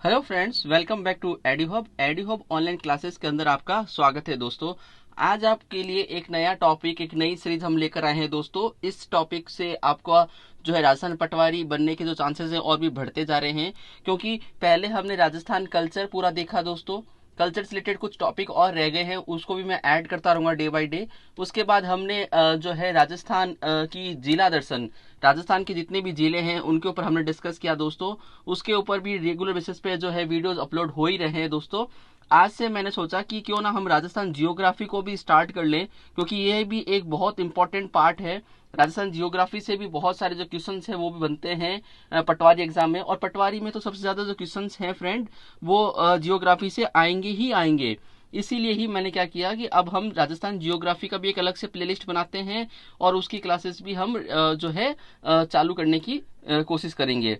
Hello friends, welcome back to एडीहब online classes के अंदर आपका स्वागत है दोस्तों। आज आपके लिए एक नया टॉपिक, एक नई सीरीज हम लेकर आए हैं दोस्तों। इस टॉपिक से आपका जो है राजस्थान पटवारी बनने के जो चांसेस हैं और भी बढ़ते जा रहे हैं, क्योंकि पहले हमने राजस्थान कल्चर पूरा देखा दोस्तों। कल्चर से रिलेटेड कुछ टॉपिक और रह गए हैं, उसको भी मैं ऐड करता रहूंगा डे बाय डे। उसके बाद हमने जो है राजस्थान की जिला दर्शन, राजस्थान के जितने भी जिले हैं उनके ऊपर हमने डिस्कस किया दोस्तों। उसके ऊपर भी रेगुलर बेसिस पे जो है वीडियोस अपलोड हो ही रहे हैं दोस्तों। आज से मैंने सोचा कि क्यों ना हम राजस्थान जियोग्राफी को भी स्टार्ट कर लें, क्योंकि ये भी एक बहुत इंपॉर्टेंट पार्ट है। राजस्थान जियोग्राफी से भी बहुत सारे जो क्वेश्चंस हैं वो भी बनते हैं पटवारी एग्जाम में, और पटवारी में तो सबसे ज्यादा जो क्वेश्चंस हैं फ्रेंड वो जियोग्राफी से आएंगे ही आएंगे। इसीलिए ही मैंने क्या किया कि अब हम राजस्थान जियोग्राफी का भी एक अलग से प्लेलिस्ट बनाते हैं और उसकी क्लासेस भी हम जो है चालू करने की कोशिश करेंगे।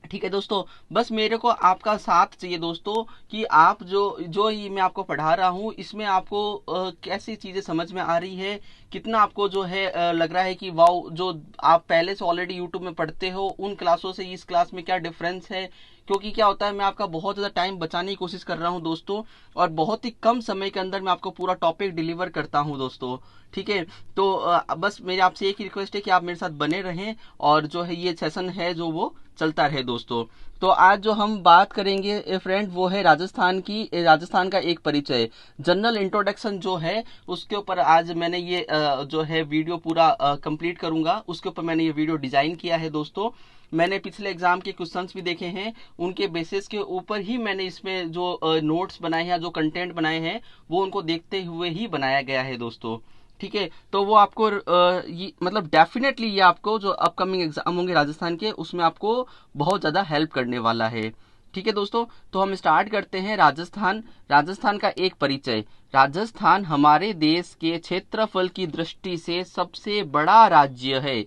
ठीक है दोस्तों, बस मेरे को आपका साथ चाहिए दोस्तों कि आप जो जो ये मैं आपको पढ़ा रहा हूँ इसमें आपको कैसी चीजें समझ में आ रही है, कितना आपको जो है लग रहा है कि वाओ, जो आप पहले से ऑलरेडी यूट्यूब में पढ़ते हो उन क्लासों से इस क्लास में क्या डिफरेंस है। क्योंकि क्या होता है, मैं आपका बहुत ज्यादा टाइम बचाने की कोशिश कर रहा हूँ दोस्तों, और बहुत ही कम समय के अंदर मैं आपको पूरा टॉपिक डिलीवर करता हूँ दोस्तों। ठीक है, तो बस मेरी आपसे एक ही रिक्वेस्ट है कि आप मेरे साथ बने रहें और जो है ये सेशन है जो वो चलता रहे दोस्तों। तो आज जो हम बात करेंगे फ्रेंड वो है राजस्थान की, राजस्थान का एक परिचय, जनरल इंट्रोडक्शन जो है उसके ऊपर आज मैंने ये जो है वीडियो पूरा कंप्लीट करूंगा। उसके ऊपर मैंने ये वीडियो डिजाइन किया है दोस्तों। मैंने पिछले एग्जाम के क्वेश्चंस भी देखे हैं, उनके बेसिस के ऊपर ही मैंने इसमें जो नोट्स बनाए हैं, जो कंटेंट बनाए हैं वो उनको देखते हुए ही बनाया गया है दोस्तों। ठीक है, तो वो आपको मतलब डेफिनेटली ये आपको जो अपकमिंग एग्जाम होंगे राजस्थान के उसमें आपको बहुत ज्यादा हेल्प करने वाला है। ठीक है दोस्तों, तो हम स्टार्ट करते हैं। राजस्थान का एक परिचय। राजस्थान हमारे देश के क्षेत्रफल की दृष्टि से सबसे बड़ा राज्य है।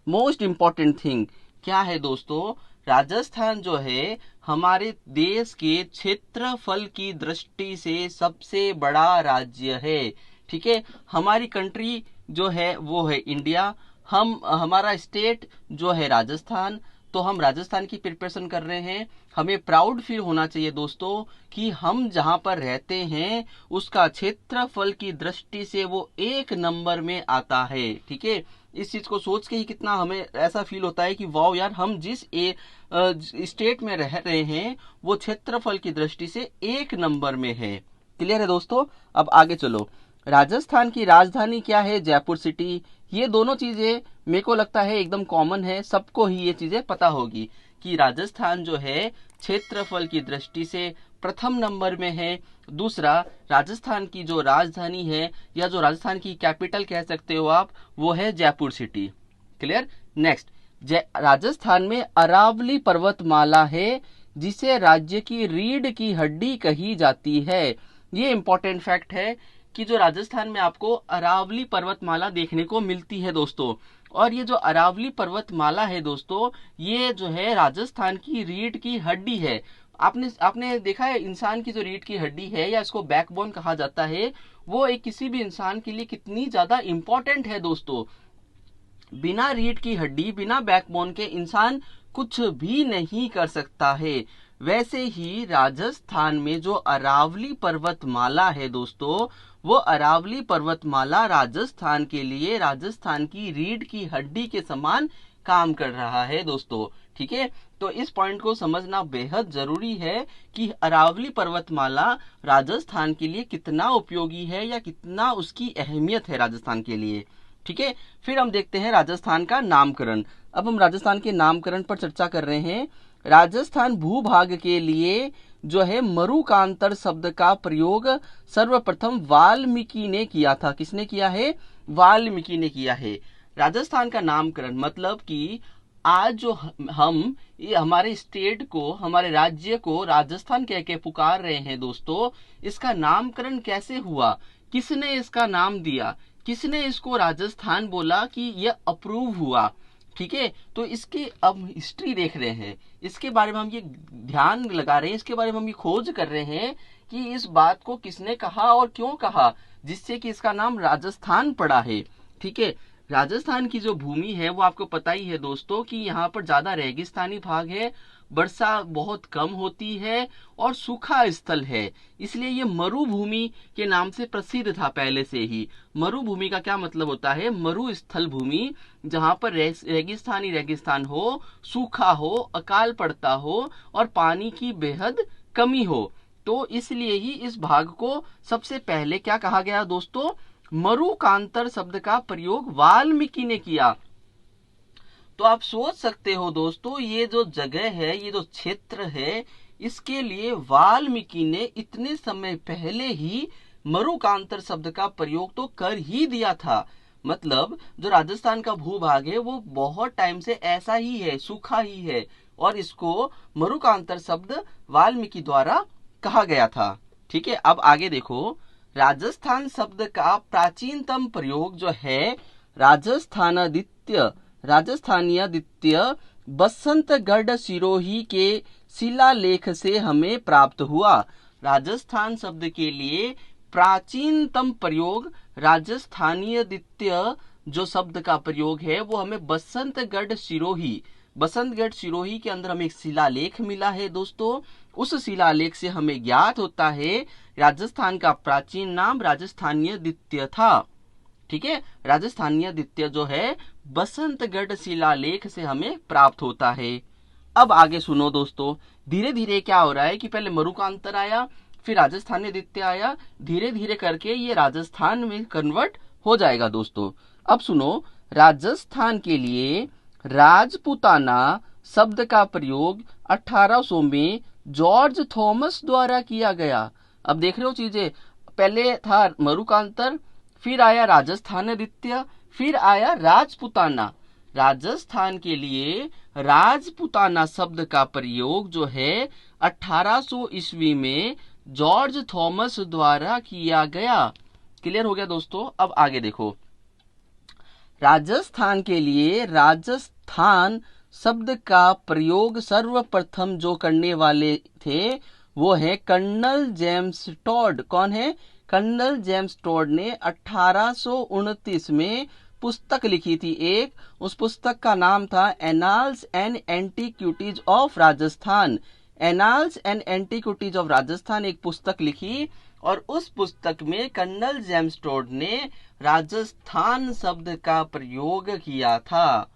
मोस्ट इंपॉर्टेंट थिंग क्या है दोस्तों, राजस्थान जो है हमारे देश के क्षेत्रफल की दृष्टि से सबसे बड़ा राज्य है। ठीक है, हमारी कंट्री जो है वो है इंडिया, हमारा स्टेट जो है राजस्थान। तो हम राजस्थान की प्रिपरेशन कर रहे हैं। हमें प्राउड फील होना चाहिए दोस्तों कि हम जहां पर रहते हैं उसका क्षेत्रफल की दृष्टि से वो एक नंबर में आता है। ठीक है, इस चीज को सोच के ही कितना हमें ऐसा फील होता है कि वाओ यार, हम जिस स्टेट में रह रहे हैं वो क्षेत्रफल की दृष्टि से एक नंबर में है। क्लियर है दोस्तों? अब आगे चलो। राजस्थान की राजधानी क्या है? जयपुर सिटी। ये दोनों चीजें मेरे को लगता है एकदम कॉमन है, सबको ही ये चीजें पता होगी कि राजस्थान जो है क्षेत्रफल की दृष्टि से प्रथम नंबर में है। दूसरा, राजस्थान की जो राजधानी है या जो राजस्थान की कैपिटल कह सकते हो आप, वो है Jaipur city. Clear? Next, Rajasthan में अरावली पर्वतमाला है जिसे राज्य की रीढ़ की हड्डी कही जाती है। ये इंपॉर्टेंट फैक्ट है कि जो राजस्थान में आपको अरावली पर्वतमाला देखने को मिलती है दोस्तों, और ये जो अरावली पर्वतमाला है दोस्तों, ये जो है राजस्थान की रीढ़ की हड्डी है। आपने आपने देखा है इंसान की जो रीढ़ की हड्डी है या इसको बैकबोन कहा जाता है, वो एक किसी भी इंसान के लिए कितनी ज्यादा इंपॉर्टेंट है दोस्तों। बिना रीढ़ की हड्डी, बिना बैकबोन के इंसान कुछ भी नहीं कर सकता है। वैसे ही राजस्थान में जो अरावली पर्वतमाला है दोस्तों, वो अरावली पर्वतमाला राजस्थान के लिए राजस्थान की रीढ़ की हड्डी के समान काम कर रहा है दोस्तों। ठीक है, तो इस पॉइंट को समझना बेहद जरूरी है कि अरावली पर्वतमाला राजस्थान के लिए कितना उपयोगी है या कितना उसकी अहमियत है राजस्थान के लिए। ठीक है, फिर हम देखते हैं राजस्थान का नामकरण। अब हम राजस्थान के नामकरण पर चर्चा कर रहे हैं। राजस्थान भूभाग के लिए जो है मरुकांतर शब्द का प्रयोग सर्वप्रथम वाल्मीकि ने किया था। किसने किया है? वाल्मीकि ने किया है। राजस्थान का नामकरण मतलब कि आज जो हम ये हमारे स्टेट को, हमारे राज्य को राजस्थान कह के पुकार रहे हैं दोस्तों, इसका नामकरण कैसे हुआ, किसने इसका नाम दिया, किसने इसको राजस्थान बोला कि यह अप्रूव हुआ। ठीक है, तो इसकी अब हिस्ट्री देख रहे हैं, इसके बारे में हम ये ध्यान लगा रहे हैं, इसके बारे में हम ये खोज कर रहे हैं कि इस बात को किसने कहा और क्यों कहा, जिससे कि इसका नाम राजस्थान पड़ा है। ठीक है, राजस्थान की जो भूमि है वो आपको पता ही है दोस्तों कि यहाँ पर ज्यादा रेगिस्तानी भाग है, वर्षा बहुत कम होती है और सूखा स्थल है, इसलिए ये मरुभूमि के नाम से प्रसिद्ध था पहले से ही। मरुभूमि का क्या मतलब होता है? मरु स्थल भूमि, जहां पर रेगिस्तानी रेगिस्तान हो, सूखा हो, अकाल पड़ता हो और पानी की बेहद कमी हो। तो इसलिए ही इस भाग को सबसे पहले क्या कहा गया दोस्तों? मरुकांतर शब्द का प्रयोग वाल्मीकि ने किया। तो आप सोच सकते हो दोस्तों, ये जो जगह है, ये जो क्षेत्र है, इसके लिए वाल्मीकि ने इतने समय पहले ही मरुकांतर शब्द का प्रयोग तो कर ही दिया था। मतलब जो राजस्थान का भूभाग है वो बहुत टाइम से ऐसा ही है, सूखा ही है, और इसको मरुकांतर शब्द वाल्मीकि द्वारा कहा गया था। ठीक है, अब आगे देखो, राजस्थान शब्द का प्राचीनतम प्रयोग जो है राजस्थानीय बसंतगढ़ सिरोही के शिलालेख से हमें प्राप्त हुआ। राजस्थान शब्द के लिए प्राचीनतम प्रयोग राजस्थानीय द्वितीय जो शब्द का प्रयोग है वो हमें बसंतगढ़ सिरोही के अंदर हमें एक शिलालेख मिला है दोस्तों। उस शिलालेख से हमें ज्ञात होता है राजस्थान का प्राचीन नाम राजस्थानीय द्वितीय था। ठीक है, राजस्थानीय द्वितीय जो है बसंतगढ़ शिलालेख से हमें प्राप्त होता है। अब आगे सुनो दोस्तों, धीरे धीरे क्या हो रहा है कि पहले मरुकांतर आया, फिर राजस्थानीय द्वितीय आया, धीरे धीरे करके ये राजस्थान में कन्वर्ट हो जाएगा दोस्तों। अब सुनो, राजस्थान के लिए राजपूताना शब्द का प्रयोग 1800 में जॉर्ज थॉमस द्वारा किया गया। अब देख रहे हो चीजें, पहले था मरुकांतर, फिर आया राजस्थान द्वितीय, फिर आया राजपूताना। राजस्थान के लिए राजपूताना शब्द का प्रयोग जो है 1800 ईस्वी में जॉर्ज थॉमस द्वारा किया गया। क्लियर हो गया दोस्तों? अब आगे देखो, राजस्थान के लिए राजस्थान शब्द का प्रयोग सर्वप्रथम जो करने वाले थे वो है कर्नल जेम्स टॉड। कौन है? कर्नल जेम्स टॉड ने 1829 में पुस्तक लिखी थी एक। उस पुस्तक का नाम था annals and antiquities of Rajasthan. Annals and antiquities of Rajasthan एक पुस्तक लिखी, और उस पुस्तक में कर्नल जेम्स टॉड ने राजस्थान शब्द का प्रयोग किया था।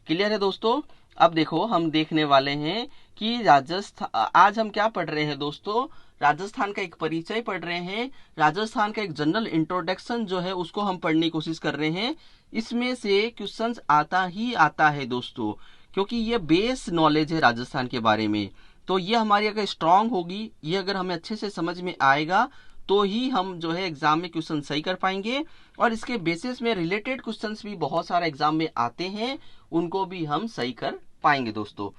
क्लियर है दोस्तों? अब देखो, हम देखने वाले हैं कि राजस्थान, आज हम क्या पढ़ रहे हैं दोस्तों? राजस्थान का एक परिचय पढ़ रहे हैं, राजस्थान का एक जनरल इंट्रोडक्शन जो है उसको हम पढ़ने की कोशिश कर रहे हैं। इसमें से क्वेश्चंस आता ही आता है दोस्तों, क्योंकि ये बेस नॉलेज है राजस्थान के बारे में। तो ये हमारी अगर स्ट्रांग होगी, ये अगर हमें अच्छे से समझ में आएगा, तो ही हम जो है एग्जाम में क्वेश्चन सही कर पाएंगे। और इसके बेसिस में रिलेटेड क्वेश्चंस भी बहुत सारा एग्जाम में आते हैं, उनको भी हम सही कर पाएंगे दोस्तों।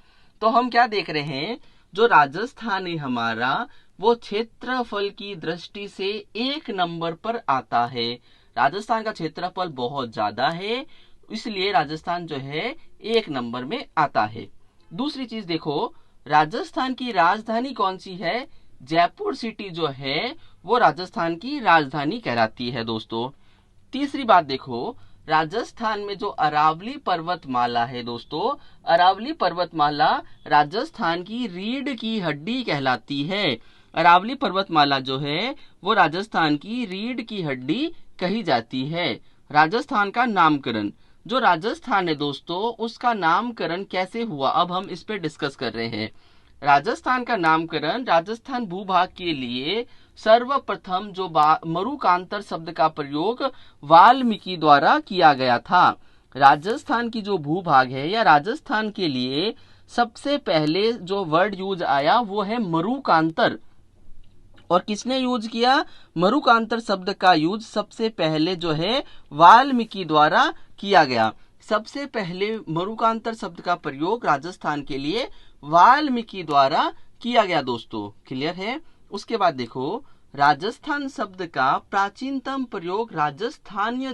तो हम क्या देख रहे हैं, जो राजस्थान है हमारा, वो क्षेत्रफल की दृष्टि से 1 नंबर पर आता है। राजस्थान का क्षेत्रफल बहुत ज्यादा है, इसलिए राजस्थान जो है 1 नंबर में आता है। दूसरी चीज देखो, राजस्थान की राजधानी कौन सी है? जयपुर सिटी जो है वो राजस्थान की राजधानी कहलाती है दोस्तों। तीसरी बात देखो, राजस्थान में जो अरावली पर्वतमाला है दोस्तों, अरावली पर्वतमाला राजस्थान की रीढ़ की हड्डी कहलाती है। अरावली पर्वतमाला जो है वो राजस्थान की रीढ़ की हड्डी कही जाती है। राजस्थान का नामकरण, जो राजस्थान है दोस्तों उसका नामकरण कैसे हुआ, अब हम इस पे डिस्कस कर रहे हैं। राजस्थान का नामकरण राजस्थान भूभाग के लिए सर्वप्रथम जो मरुकांतर शब्द का प्रयोग वाल्मीकि द्वारा किया गया था। राजस्थान की जो भूभाग है या राजस्थान के लिए सबसे पहले जो वर्ड यूज आया वो है मरुकांतर। और किसने यूज किया? मरुकांतर शब्द का यूज सबसे पहले जो है वाल्मीकि द्वारा किया गया। सबसे पहले मरुकांतर शब्द का प्रयोग राजस्थान के लिए वाल्मीकि द्वारा किया गया दोस्तों। क्लियर है? उसके बाद देखो, राजस्थान शब्द का प्राचीनतम प्रयोग राजस्थानीय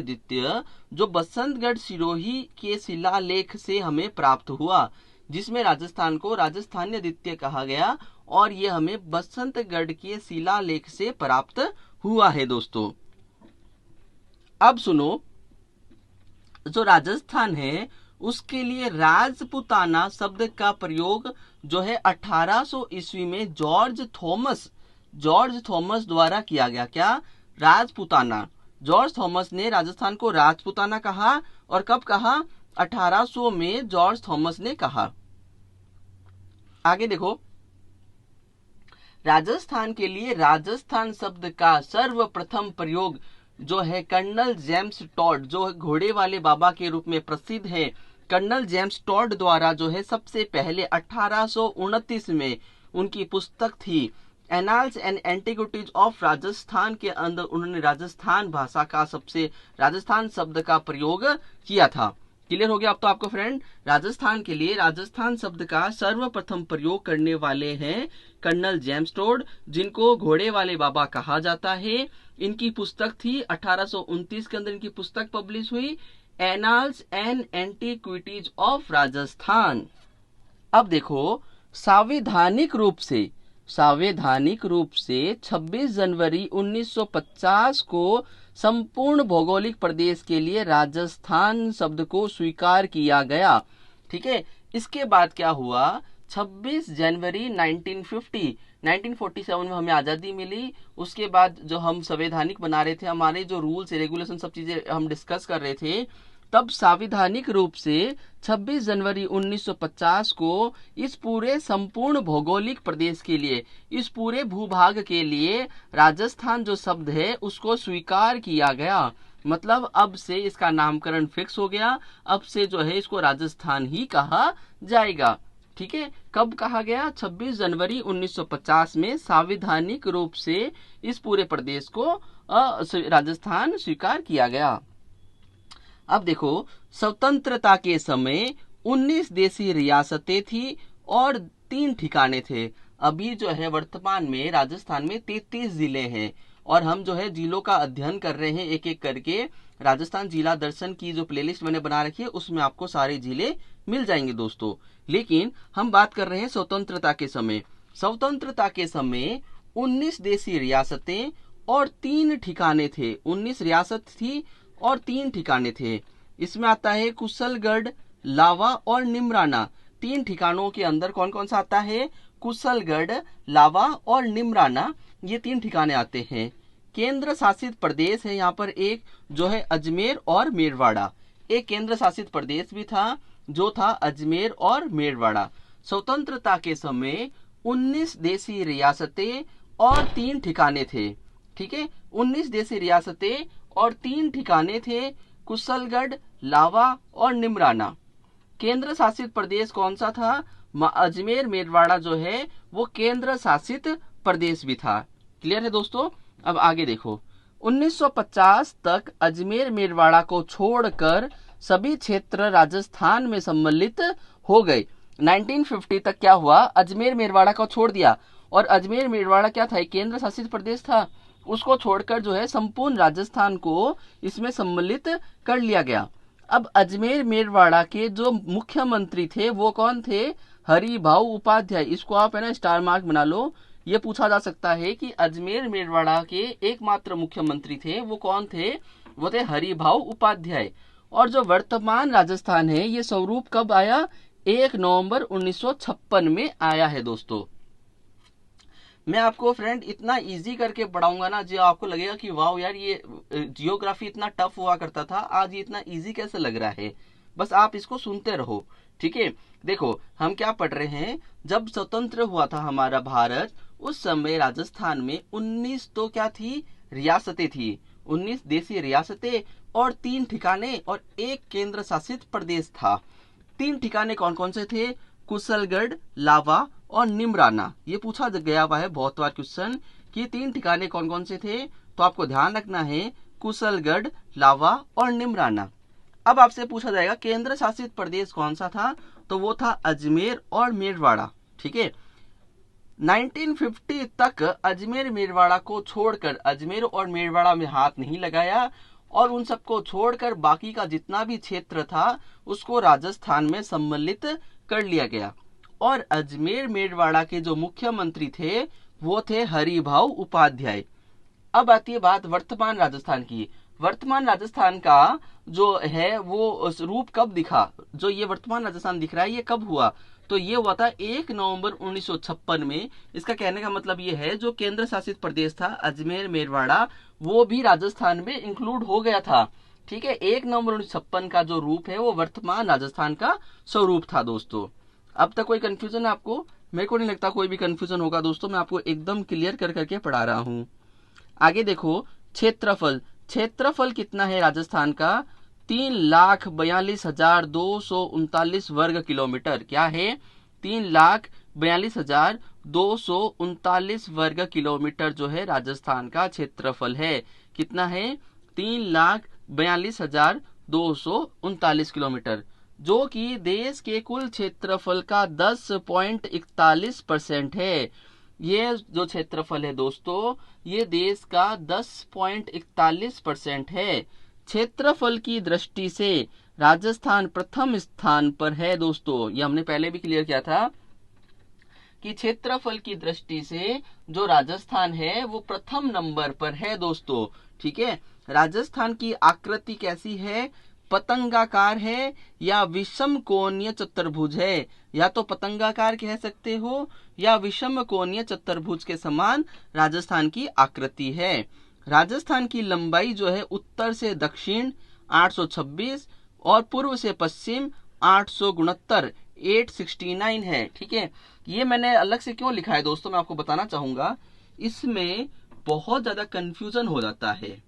द्वितीय जो बसंतगढ़ सिरोही के शिलालेख से हमें प्राप्त हुआ, जिसमें राजस्थान को राजस्थानीय द्वितीय कहा गया, और ये हमें बसंतगढ़ के शिलालेख से प्राप्त हुआ है दोस्तों। अब सुनो, जो राजस्थान है उसके लिए राजपुताना शब्द का प्रयोग जो है 1800 ईस्वी में जॉर्ज थॉमस द्वारा किया गया। क्या? राजपुताना। जॉर्ज थॉमस ने राजस्थान को राजपुताना कहा। और कब कहा? 1800 में जॉर्ज थॉमस ने कहा। आगे देखो, राजस्थान के लिए राजस्थान शब्द का सर्वप्रथम प्रयोग जो है कर्नल जेम्स टॉड, जो घोड़े वाले बाबा के रूप में प्रसिद्ध है, कर्नल जेम्स टॉड द्वारा जो है सबसे पहले 1829 में उनकी पुस्तक थी annals and antiquities of Rajasthan के अंदर उन्होंने राजस्थान भाषा का राजस्थान शब्द का प्रयोग किया था। क्लियर हो गया अब तो आपको फ्रेंड? राजस्थान के लिए राजस्थान शब्द का सर्वप्रथम प्रयोग करने वाले हैं कर्नल जेम्स टॉड, जिनको घोड़े वाले बाबा कहा जाता है। इनकी पुस्तक थी 1829 के अंदर इनकी पुस्तक पब्लिश हुई, annals and antiquities of Rajasthan. अब देखो, संवैधानिक रूप से 26 जनवरी 1950 को संपूर्ण भौगोलिक प्रदेश के लिए राजस्थान शब्द को स्वीकार किया गया। ठीक है, इसके बाद क्या हुआ? 26 जनवरी 1947 में हमें आजादी मिली। उसके बाद जो हम संवैधानिक बना रहे थे, हमारे जो रूल्स रेगुलेशन सब चीजें हम डिस्कस कर रहे थे, तब संवैधानिक रूप से 26 जनवरी 1950 को इस पूरे संपूर्ण भौगोलिक प्रदेश के लिए, इस पूरे भूभाग के लिए राजस्थान जो शब्द है उसको स्वीकार किया गया। मतलब अब से इसका नामकरण फिक्स हो गया, अब से जो है इसको राजस्थान ही कहा जाएगा। ठीक है, कब कहा गया? 26 जनवरी 1950 में संवैधानिक रूप से इस पूरे प्रदेश को राजस्थान स्वीकार किया गया। अब देखो, स्वतंत्रता के समय 19 देशी रियासतें थी और 3 ठिकाने थे। अभी जो है वर्तमान में राजस्थान में 33 जिले हैं और हम जो है जिलों का अध्ययन कर रहे हैं एक एक करके। राजस्थान जिला दर्शन की जो प्लेलिस्ट मैंने बना रखी है उसमें आपको सारे जिले मिल जाएंगे दोस्तों। लेकिन हम बात कर रहे हैं स्वतंत्रता के समय। स्वतंत्रता के समय 19 देशी रियासतें और 3 ठिकाने थे। 19 रियासत थी और 3 ठिकाने थे। इसमें आता है कुशलगढ़, लावा और निमराना। 3 ठिकानों के अंदर कौन कौन सा आता है? कुशलगढ़, लावा और निमराना, ये 3 ठिकाने आते हैं। केंद्र शासित प्रदेश है यहाँ पर एक जो है अजमेर और मेरवाड़ा। एक केंद्र शासित प्रदेश भी था जो था अजमेर और मेरवाड़ा। स्वतंत्रता के समय 19 देशी रियासतें और 3 ठिकाने थे। ठीक है, 19 देशी रियासतें और 3 ठिकाने थे, कुशलगढ़, लावा और निमराना। केंद्र शासित प्रदेश कौन सा था? अजमेर मेरवाड़ा जो है वो केंद्र शासित प्रदेश भी था। क्लियर है दोस्तों? अब आगे देखो, 1950 तक अजमेर मेरवाड़ा को छोड़कर सभी क्षेत्र राजस्थान में सम्मिलित हो गए। 1950 तक क्या हुआ? अजमेर मेरवाड़ा को छोड़ दिया और अजमेर मेरवाड़ा क्या था? एक केंद्र शासित प्रदेश था, उसको छोड़कर जो है संपूर्ण राजस्थान को इसमें सम्मिलित कर लिया गया। अब अजमेर मेरवाड़ा के जो मुख्यमंत्री थे वो कौन थे? हरिभाऊ उपाध्याय। इसको आप है ना स्टार मार्क बना लो। ये पूछा जा सकता है कि अजमेर मेरवाड़ा के एकमात्र मुख्यमंत्री थे वो कौन थे? वो थे हरिभाऊ उपाध्याय। और जो वर्तमान राजस्थान है ये स्वरूप कब आया? 1 नवंबर 1956 में आया है दोस्तों। मैं आपको फ्रेंड इतना इजी करके पढ़ाऊंगा ना जो आपको लगेगा कि वाह यार ये जियोग्राफी इतना टफ हुआ करता था, आज ये इतना इजी कैसे लग रहा है। बस आप इसको सुनते रहो। ठीक है, देखो हम क्या पढ़ रहे हैं, जब स्वतंत्र हुआ था हमारा भारत उस समय राजस्थान में 19 तो क्या थी? रियासतें थी। 19 देशी रियासतें और 3 ठिकाने और एक केंद्र शासित प्रदेश था। 3 ठिकाने कौन कौन से थे? कुशलगढ़, लावा और निमराना। ये पूछा गया हुआ है बहुत बार क्वेश्चन कि 3 ठिकाने कौन कौन से थे, तो आपको ध्यान रखना है कुशलगढ़, लावा और निमराना। अब आपसे पूछा जाएगा केंद्र शासित प्रदेश कौन सा था, तो वो था अजमेर और मेरवाड़ा। ठीक है, 1950 तक अजमेर मेरवाड़ा को छोड़कर अजमेर और मेरवाड़ा में हाथ नहीं लगाया और उन सबको छोड़कर बाकी का जितना भी क्षेत्र था उसको राजस्थान में सम्मिलित कर लिया गया। और अजमेर मेरवाड़ा के जो मुख्यमंत्री थे वो थे हरिभाऊ उपाध्याय। अब आती है बात वर्तमान राजस्थान की। वर्तमान राजस्थान का जो है वो रूप कब दिखा, जो ये वर्तमान राजस्थान दिख रहा है ये कब हुआ, तो ये हुआ था 1 नवंबर 1956 में। इसका कहने का मतलब ये है जो केंद्र शासित प्रदेश था अजमेर मेरवाड़ा वो भी राजस्थान में इंक्लूड हो गया था। ठीक है, 1 नवंबर 1956 का जो रूप है वो वर्तमान राजस्थान का स्वरूप था दोस्तों। अब तक कोई कंफ्यूजन है आपको? मेरे को नहीं लगता कोई भी कंफ्यूजन होगा दोस्तों, मैं आपको एकदम क्लियर कर करके पढ़ा रहा हूं। आगे देखो, क्षेत्रफल। क्षेत्रफल कितना है राजस्थान का? 3,42,239 वर्ग किलोमीटर। क्या है? 3,42,239 वर्ग किलोमीटर जो है राजस्थान का क्षेत्रफल है। कितना है? 3,42,239 किलोमीटर, जो कि देश के कुल क्षेत्रफल का 10.41% है। ये जो क्षेत्रफल है दोस्तों ये देश का 10.41% है। क्षेत्रफल की दृष्टि से राजस्थान प्रथम स्थान पर है दोस्तों। ये हमने पहले भी क्लियर किया था कि क्षेत्रफल की दृष्टि से जो राजस्थान है वो प्रथम नंबर पर है दोस्तों। ठीक है, राजस्थान की आकृति कैसी है? पतंगाकार है या विषम कोणीय चतुर्भुज है? या तो पतंगाकार कह सकते हो या विषम कोणीय चतुर्भुज के समान राजस्थान की आकृति है। राजस्थान की लंबाई जो है उत्तर से दक्षिण 826 और पूर्व से पश्चिम 869 है। ठीक है, ये मैंने अलग से क्यों लिखा है दोस्तों मैं आपको बताना चाहूंगा। इसमें बहुत ज्यादा कंफ्यूजन हो जाता है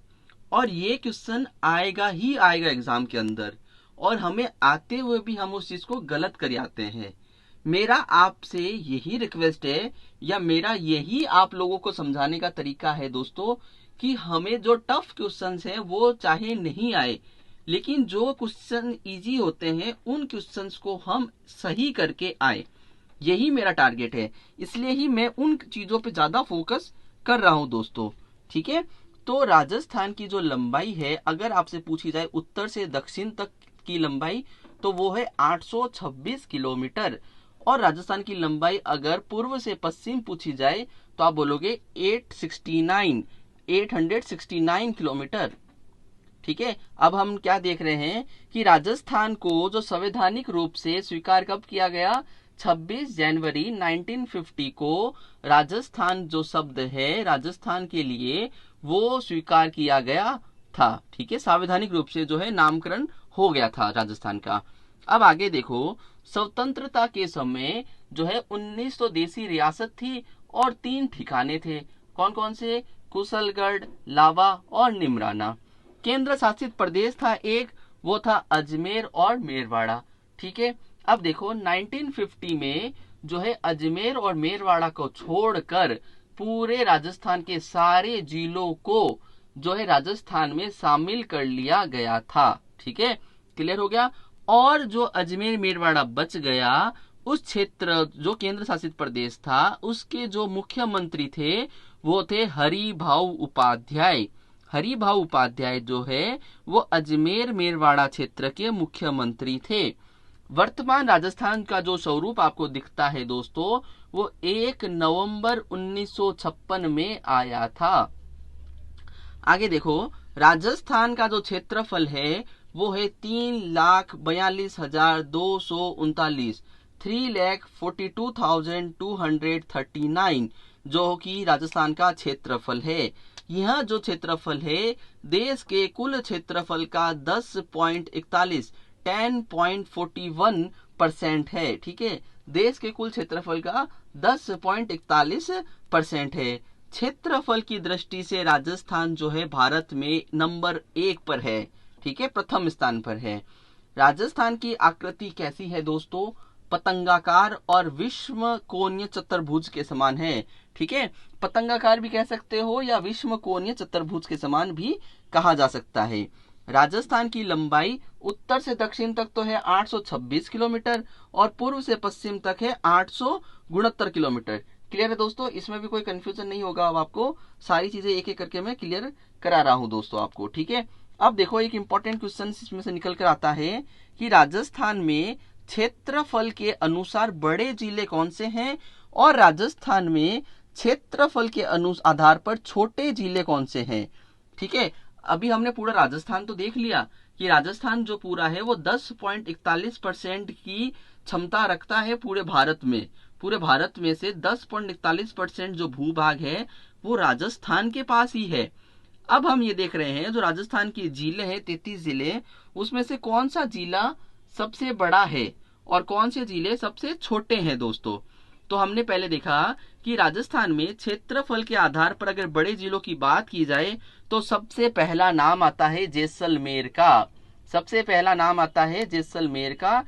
और ये क्वेश्चन आएगा ही आएगा एग्जाम के अंदर, और हमें आते हुए भी हम उस चीज को गलत कर आते हैं। मेरा आपसे यही रिक्वेस्ट है या मेरा यही आप लोगों को समझाने का तरीका है दोस्तों कि हमें जो टफ क्वेश्चंस हैं वो चाहे नहीं आए, लेकिन जो क्वेश्चन इजी होते हैं उन क्वेश्चंस को हम सही करके आए, यही मेरा टारगेट है। इसलिए ही मैं उन चीजों पे ज्यादा फोकस कर रहा हूं दोस्तों। ठीक है, तो राजस्थान की जो लंबाई है अगर आपसे पूछी जाए उत्तर से दक्षिण तक की लंबाई तो वो है 826 किलोमीटर, और राजस्थान की लंबाई अगर पूर्व से पश्चिम पूछी जाए तो आप बोलोगे 869 किलोमीटर। ठीक है, अब हम क्या देख रहे हैं कि राजस्थान को जो संवैधानिक रूप से स्वीकार कब किया गया? 26 जनवरी 1950 को राजस्थान जो शब्द है राजस्थान के लिए वो स्वीकार किया गया था। ठीक है, संवैधानिक रूप से जो है नामकरण हो गया था राजस्थान का। अब आगे देखो, स्वतंत्रता के समय जो है 19 तो देसी रियासत थी और 3 ठिकाने थे। कौन कौन से? कुशलगढ़, लावा और निमराना। केंद्र शासित प्रदेश था एक, वो था अजमेर और मेरवाड़ा। ठीक है, अब देखो 1950 में जो है अजमेर और मेरवाड़ा को छोड़कर पूरे राजस्थान के सारे जिलों को जो है राजस्थान में शामिल कर लिया गया था। ठीक है, क्लियर हो गया। और जो अजमेर मेरवाड़ा बच गया उस क्षेत्र जो केंद्र शासित प्रदेश था उसके जो मुख्यमंत्री थे वो थे हरिभाऊ उपाध्याय। हरिभाऊ उपाध्याय जो है वो अजमेर मेरवाड़ा क्षेत्र के मुख्यमंत्री थे। वर्तमान राजस्थान का जो स्वरूप आपको दिखता है दोस्तों वो 1 नवंबर 1956 में आया था। आगे देखो, राजस्थान का जो क्षेत्रफल है वो है 3,42,239 3,42,239 जो कि राजस्थान का क्षेत्रफल है। यह जो क्षेत्रफल है देश के कुल क्षेत्रफल का 10.41% है। ठीक है, देश के कुल क्षेत्रफल का 10.41% है। क्षेत्रफल की दृष्टि से राजस्थान जो है भारत में नंबर 1 पर है। ठीक है, प्रथम स्थान पर है। राजस्थान की आकृति कैसी है दोस्तों? पतंगाकार और विषम कोणीय चतुर्भुज के समान है। ठीक है, पतंगाकार भी कह सकते हो या विषम कोणीय चतुर्भुज के समान भी कहा जा सकता है। राजस्थान की लंबाई उत्तर से दक्षिण तक तो है 826 किलोमीटर और पूर्व से पश्चिम तक है 869 किलोमीटर। क्लियर है दोस्तों, इसमें भी कोई कंफ्यूजन नहीं होगा। अब आपको सारी चीजें एक एक करके मैं क्लियर करा रहा हूं दोस्तों आपको। ठीक है, अब देखो एक इंपॉर्टेंट क्वेश्चन इसमें से निकल कर आता है कि राजस्थान में क्षेत्रफल के अनुसार बड़े जिले कौन से हैं और राजस्थान में क्षेत्रफल के आधार पर छोटे जिले कौन से हैं। ठीक है, अभी हमने पूरा राजस्थान तो देख लिया कि राजस्थान जो पूरा है वो 10.41% की क्षमता रखता है पूरे भारत में। पूरे भारत में से 10.41% जो भूभाग है वो राजस्थान के पास ही है। अब हम ये देख रहे हैं जो राजस्थान की जिले हैं 33 जिले, उसमें से कौन सा जिला सबसे बड़ा है और कौन से जिले सबसे छोटे हैं दोस्तों। तो हमने पहले देखा कि राजस्थान में क्षेत्रफल के आधार पर अगर बड़े जिलों की बात की जाए तो सबसे पहला नाम आता है जैसलमेर का। सबसे पहला नाम आता है जैसलमेर का।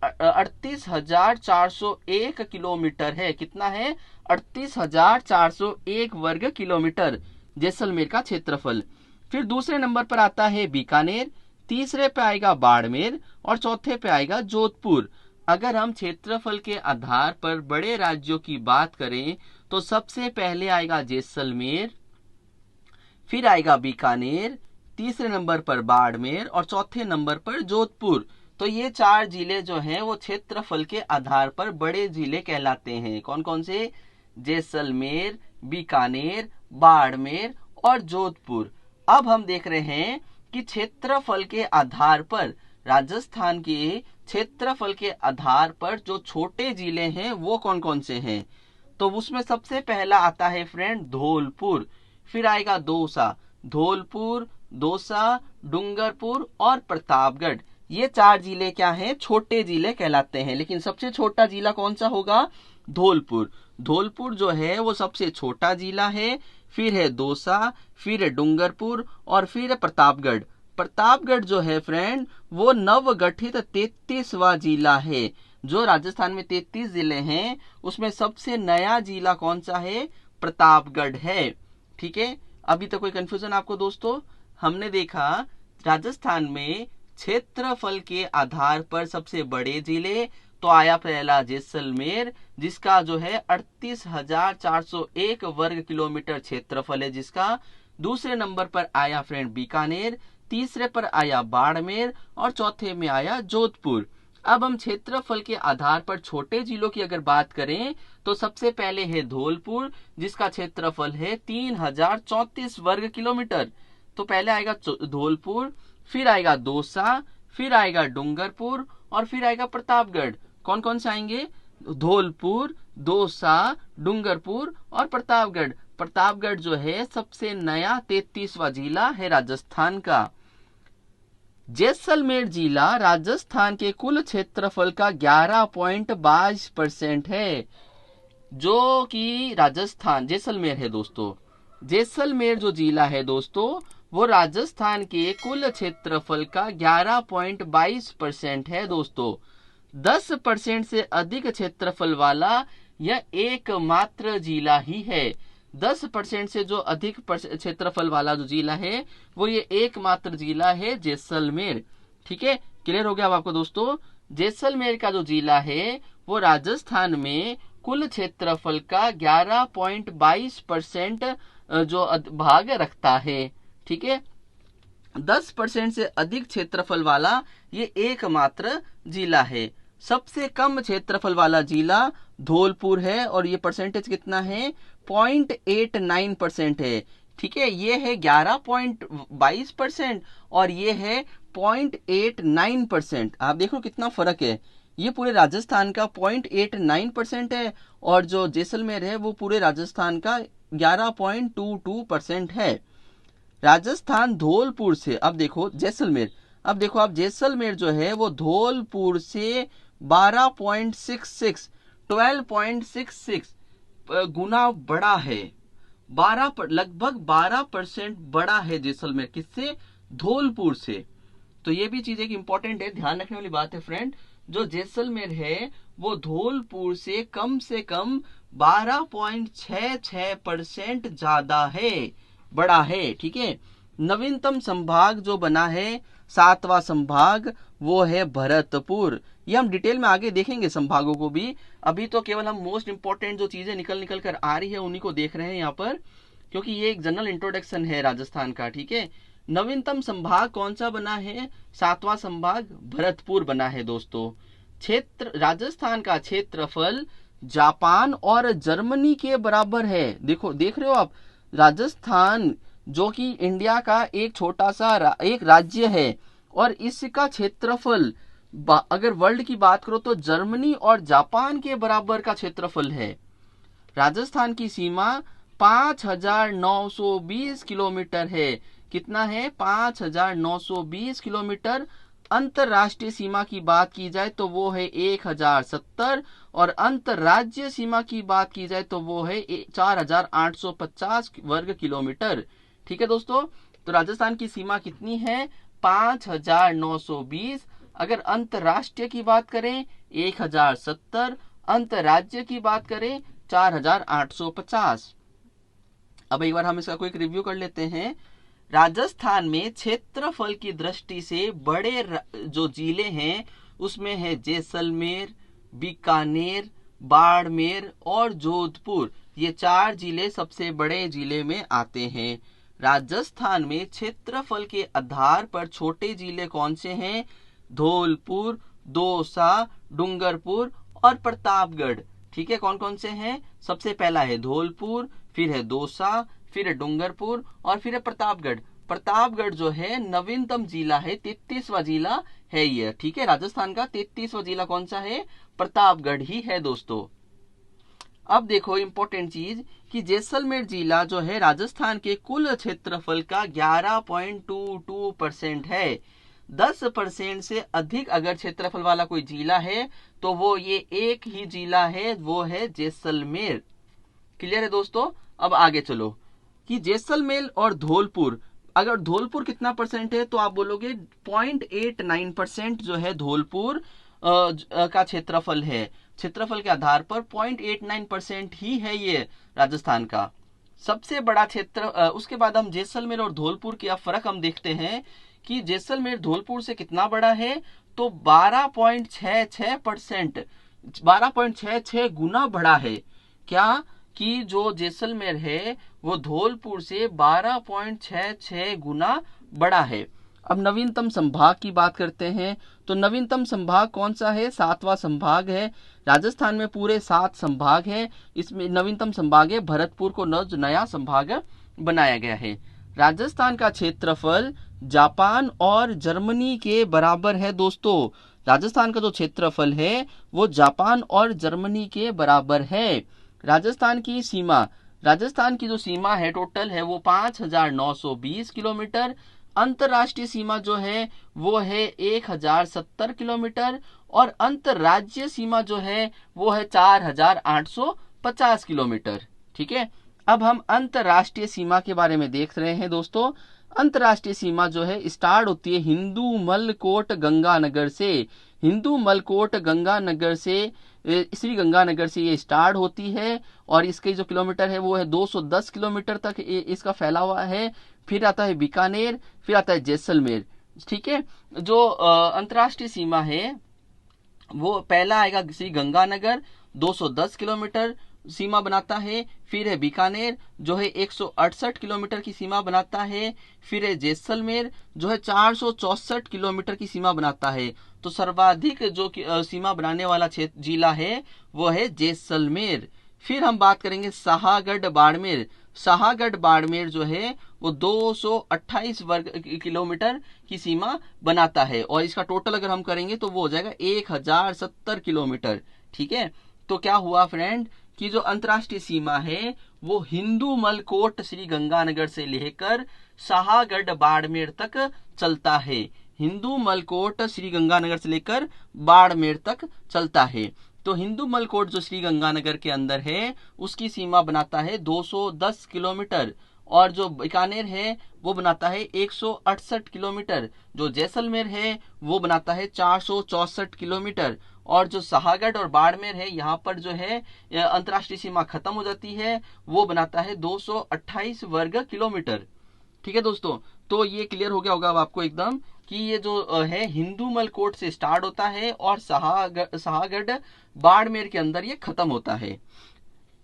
38,401 किलोमीटर है। कितना है? 38,401 वर्ग किलोमीटर जैसलमेर का क्षेत्रफल। फिर दूसरे नंबर पर आता है बीकानेर, तीसरे पे आएगा बाड़मेर और चौथे पे आएगा जोधपुर। अगर हम क्षेत्रफल के आधार पर बड़े राज्यों की बात करें तो सबसे पहले आएगा जैसलमेर, फिर आएगा बीकानेर, तीसरे नंबर पर बाड़मेर और चौथे नंबर पर जोधपुर। तो ये 4 जिले जो हैं वो क्षेत्रफल के आधार पर बड़े जिले कहलाते हैं। कौन कौन से? जैसलमेर, बीकानेर, बाड़मेर और जोधपुर। अब हम देख रहे हैं कि क्षेत्रफल के आधार पर राजस्थान के क्षेत्रफल के आधार पर जो छोटे जिले हैं वो कौन कौन से हैं। तो उसमें सबसे पहला आता है फ्रेंड धौलपुर, फिर आएगा दौसा, धौलपुर, दौसा, डूंगरपुर और प्रतापगढ़। ये 4 जिले क्या हैं? छोटे जिले कहलाते हैं। लेकिन सबसे छोटा जिला कौन सा होगा? धौलपुर। धौलपुर जो है वो सबसे छोटा जिला है। फिर है दौसा, फिर है डूंगरपुर और फिर है प्रतापगढ़। प्रतापगढ़ जो है फ्रेंड वो नवगठित 33वां जिला है। जो राजस्थान में 33 जिले हैं उसमें सबसे नया जिला कौन सा है? प्रतापगढ़ है। ठीक है, अभी तक कोई कंफ्यूजन आपको दोस्तों? हमने देखा राजस्थान में क्षेत्रफल के आधार पर सबसे बड़े जिले, तो आया पहला जैसलमेर जिसका जो है 38,401 वर्ग किलोमीटर क्षेत्रफल है जिसका। दूसरे नंबर पर आया फ्रेंड बीकानेर, तीसरे पर आया बाड़मेर और चौथे में आया जोधपुर। अब हम क्षेत्रफल के आधार पर छोटे जिलों की अगर बात करें तो सबसे पहले है धौलपुर जिसका क्षेत्रफल है 3,034 वर्ग किलोमीटर। तो पहले आएगा धौलपुर, फिर आएगा दौसा, फिर आएगा डूंगरपुर और फिर आएगा प्रतापगढ़। कौन कौन से आएंगे? धौलपुर, दौसा, डूंगरपुर और प्रतापगढ़। प्रतापगढ़ जो है सबसे नया 33वां जिला है राजस्थान का। जैसलमेर जिला राजस्थान के कुल क्षेत्रफल का 11.22% है, जो कि राजस्थान जैसलमेर है दोस्तों। जैसलमेर जो जिला है दोस्तों वो राजस्थान के कुल क्षेत्रफल का 11.22% है दोस्तों। 10% से अधिक क्षेत्रफल वाला यह एकमात्र जिला ही है। 10% से जो अधिक क्षेत्रफल वाला जो जिला है वो ये एकमात्र जिला है जैसलमेर। ठीक है, क्लियर हो गया अब आपको दोस्तों? जैसलमेर का जो जिला है वो राजस्थान में कुल क्षेत्रफल का 11.22% जो भाग रखता है। ठीक है, 10% से अधिक क्षेत्रफल वाला ये एकमात्र जिला है। सबसे कम क्षेत्रफल वाला जिला धौलपुर है और ये परसेंटेज कितना है? 0.89% है। ठीक है, ये है 11.22% और ये है 0.89%। आप देखो कितना फर्क है। ये पूरे राजस्थान का 0.89% है और जो जैसलमेर है वो पूरे राजस्थान का 11.22% है। राजस्थान धौलपुर से, अब देखो जैसलमेर, अब देखो आप जैसलमेर जो है वो धौलपुर से 12.66 गुना बड़ा है। लगभग 12% बड़ा है जैसलमेर किससे? धौलपुर से। तो ये भी चीज एक इंपॉर्टेंट है, ध्यान रखने वाली बात है फ्रेंड। जो जैसलमेर है वो धौलपुर से कम 12.66% ज्यादा है, बड़ा है। ठीक है, नवीनतम संभाग जो बना है 7वां संभाग वो है भरतपुर। ये हम डिटेल में आगे देखेंगे संभागों को भी। अभी तो केवल हम मोस्ट इंपोर्टेंट जो चीजें निकल कर आ रही है उन्हीं को देख रहे हैं यहाँ पर, क्योंकि ये एक जनरल इंट्रोडक्शन है राजस्थान का। ठीक है, नवीनतम संभाग कौन सा बना है? 7वां संभाग भरतपुर बना है दोस्तों। राजस्थान का क्षेत्रफल जापान और जर्मनी के बराबर है। देखो, देख रहे हो आप, राजस्थान जो कि इंडिया का एक छोटा सा एक राज्य है, और इसका क्षेत्रफल अगर वर्ल्ड की बात करो तो जर्मनी और जापान के बराबर का क्षेत्रफल है। राजस्थान की सीमा 5,920 किलोमीटर है। कितना है? 5,920 किलोमीटर। अंतरराष्ट्रीय सीमा की बात की जाए तो वो है 1,070, और अंतरराज्यीय सीमा की बात की जाए तो वो है 4,850 वर्ग किलोमीटर। ठीक है दोस्तों, तो राजस्थान की सीमा कितनी है? 5,920। अगर अंतरराष्ट्रीय की बात करें 1,070, अंतरराज्य की बात करें 4,850। अब एक बार हम इसका कोई रिव्यू कर लेते हैं। राजस्थान में क्षेत्रफल की दृष्टि से बड़े जो जिले हैं उसमें है जैसलमेर, बीकानेर, बाड़मेर और जोधपुर। ये 4 जिले सबसे बड़े जिले में आते हैं। राजस्थान में क्षेत्रफल के आधार पर छोटे जिले कौन से हैं? धौलपुर, दौसा, डूंगरपुर और प्रतापगढ़। ठीक है, कौन कौन से हैं? सबसे पहला है धौलपुर, फिर है दौसा, फिर है डूंगरपुर और फिर है प्रतापगढ़। प्रतापगढ़ जो है नवीनतम जिला है, 33वां जिला है ये। ठीक है, राजस्थान का 33वां जिला कौन सा है? प्रतापगढ़ ही है दोस्तों। अब देखो इंपॉर्टेंट चीज कि जैसलमेर जिला जो है राजस्थान के कुल क्षेत्रफल का 11.22% है। 10% से अधिक अगर क्षेत्रफल वाला कोई जिला है तो वो ये एक ही जिला है, वो है जैसलमेर। क्लियर है दोस्तों? अब आगे चलो कि जैसलमेर और धौलपुर, अगर धौलपुर कितना परसेंट है तो आप बोलोगे 0.89% जो है धौलपुर का क्षेत्रफल है। क्षेत्रफल के आधार पर 0.89% ही है ये राजस्थान का सबसे बड़ा क्षेत्र। उसके बाद हम जैसलमेर और धौलपुर का फर्क हम देखते हैं कि जैसलमेर धौलपुर से कितना बड़ा है, तो 12.66%, 12.66 गुना बड़ा है। क्या कि जो जैसलमेर है वो धौलपुर से 12.66 गुना बड़ा है। अब नवीनतम संभाग की बात करते हैं, तो नवीनतम संभाग कौन सा है? 7वां संभाग है। राजस्थान में पूरे 7 संभाग है, इसमें नवीनतम संभाग है भरतपुर को नया संभाग बनाया गया है। राजस्थान का क्षेत्रफल जापान और जर्मनी के बराबर है दोस्तों। राजस्थान का जो क्षेत्रफल है वो जापान और जर्मनी के बराबर है। राजस्थान की सीमा, राजस्थान की जो सीमा है टोटल है वो 5,920 किलोमीटर। अंतरराष्ट्रीय सीमा जो है वो है 1,070 किलोमीटर, और अंतरराज्यीय सीमा जो है वो है 4,850 किलोमीटर। ठीक है, अब हम अंतरराष्ट्रीय सीमा के बारे में देख रहे हैं दोस्तों। अंतरराष्ट्रीय सीमा जो है स्टार्ट होती है हिंदू मलकोट गंगानगर से। हिंदू मलकोट गंगानगर से, श्री गंगानगर से ये स्टार्ट होती है, और इसके जो किलोमीटर है वो है 210 किलोमीटर तक इसका फैला हुआ है। फिर आता है बीकानेर, फिर आता है जैसलमेर। ठीक है, जो अंतरराष्ट्रीय सीमा है वो पहला आएगा श्री गंगानगर, 210 किलोमीटर सीमा बनाता है। फिर है बीकानेर जो है 168 किलोमीटर की सीमा बनाता है। फिर है जैसलमेर जो है 464 किलोमीटर की सीमा बनाता है। तो सर्वाधिक जो सीमा बनाने वाला क्षेत्र जिला है वो है जैसलमेर। फिर हम बात करेंगे शाहगढ़ बाड़मेर। शाहगढ़ बाड़मेर जो है वो 228 वर्ग किलोमीटर की सीमा बनाता है, और इसका टोटल अगर हम करेंगे तो वो हो जाएगा 1,070 किलोमीटर। ठीक है, तो क्या हुआ फ्रेंड कि जो अंतरराष्ट्रीय सीमा है वो हिंदू मलकोट श्री गंगानगर से लेकर शाहगढ़ बाड़मेर तक चलता है। हिंदू मलकोट श्री गंगानगर से लेकर बाड़मेर तक चलता है। तो हिंदू मलकोट जो श्री गंगानगर के अंदर है उसकी सीमा बनाता है 210 किलोमीटर, और जो बीकानेर है वो बनाता है 168 किलोमीटर। जो जैसलमेर है वो बनाता है 464 किलोमीटर, और जो शाहगढ़ और बाड़मेर है यहाँ पर जो है अंतरराष्ट्रीय सीमा खत्म हो जाती है, वो बनाता है 228 वर्ग किलोमीटर। ठीक है दोस्तों, तो ये क्लियर हो गया होगा अब आपको एकदम कि ये जो है हिंदू मलकोट से स्टार्ट होता है और शाहगढ़ बाड़मेर के अंदर ये खत्म होता है।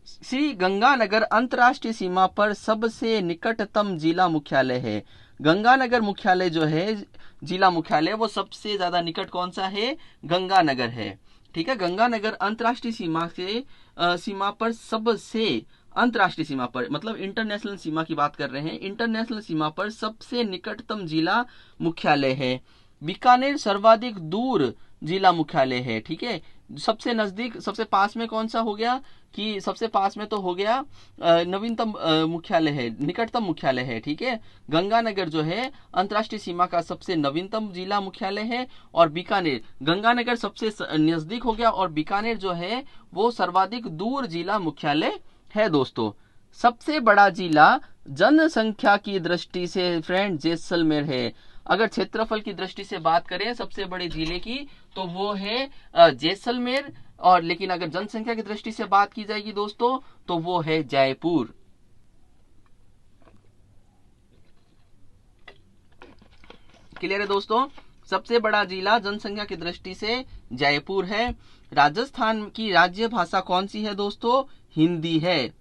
श्री गंगानगर अंतरराष्ट्रीय सीमा पर सबसे निकटतम जिला मुख्यालय है। गंगानगर मुख्यालय जो है जिला मुख्यालय वो सबसे ज्यादा निकट कौन सा है? गंगानगर है। ठीक है, गंगानगर अंतरराष्ट्रीय सीमा से सीमा पर सबसे अंतर्राष्ट्रीय सीमा पर, मतलब इंटरनेशनल सीमा की बात कर रहे हैं, इंटरनेशनल सीमा पर सबसे निकटतम जिला मुख्यालय है। बीकानेर सर्वाधिक दूर जिला मुख्यालय है। ठीक है, सबसे नजदीक, सबसे पास में कौन सा हो गया कि सबसे पास में तो हो गया नवीनतम मुख्यालय है, निकटतम मुख्यालय है। ठीक है, गंगानगर जो है अंतर्राष्ट्रीय सीमा का सबसे नवीनतम जिला मुख्यालय है, और बीकानेर, गंगानगर सबसे नजदीक हो गया और बीकानेर जो है वो सर्वाधिक दूर जिला मुख्यालय है दोस्तों। सबसे बड़ा जिला जनसंख्या की दृष्टि से फ्रेंड जैसलमेर है। अगर क्षेत्रफल की दृष्टि से बात करें सबसे बड़े जिले की, तो वो है जैसलमेर, और लेकिन अगर जनसंख्या की दृष्टि से बात की जाएगी दोस्तों तो वो है जयपुर। क्लियर है दोस्तों, सबसे बड़ा जिला जनसंख्या की दृष्टि से जयपुर है। राजस्थान की राज्य भाषा कौन सी है दोस्तों? हिंदी है।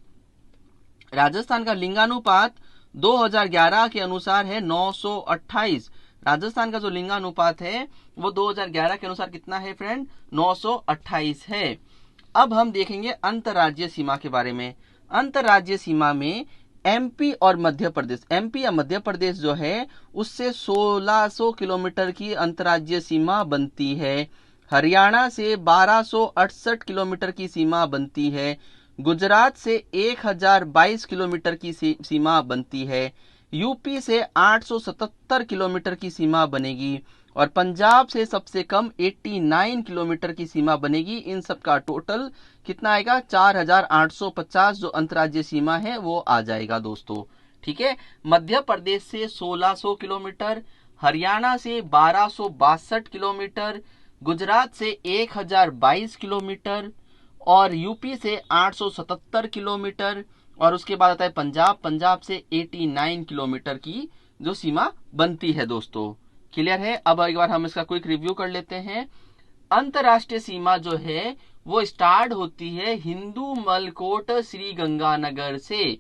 राजस्थान का लिंगानुपात 2011 के अनुसार है 928। राजस्थान का जो लिंगानुपात है वो 2011 के अनुसार कितना है फ्रेंड? 928 है। अब हम देखेंगे अंतर्राज्यीय सीमा के बारे में। अंतर्राज्यीय सीमा में एमपी और मध्य प्रदेश, एमपी या मध्य प्रदेश जो है उससे 1600 किलोमीटर की अंतर्राज्यीय सीमा बनती है। हरियाणा से 1268 किलोमीटर की सीमा बनती है। गुजरात से 1022 किलोमीटर की सीमा बनती है। यूपी से 877 किलोमीटर की सीमा बनेगी, और पंजाब से सबसे कम 89 किलोमीटर की सीमा बनेगी। इन सब का टोटल कितना आएगा? 4850 जो अंतर्राज्यीय सीमा है वो आ जाएगा दोस्तों। ठीक है, मध्य प्रदेश से 1600 किलोमीटर, हरियाणा से 1262 किलोमीटर, गुजरात से 1022 किलोमीटर, और यूपी से 877 किलोमीटर, और उसके बाद आता है पंजाब, पंजाब से 89 किलोमीटर की जो सीमा बनती है दोस्तों। क्लियर है? अब एक बार हम इसका क्विक रिव्यू कर लेते हैं। अंतरराष्ट्रीय सीमा जो है वो स्टार्ट होती है हिंदू मलकोट श्री गंगानगर से।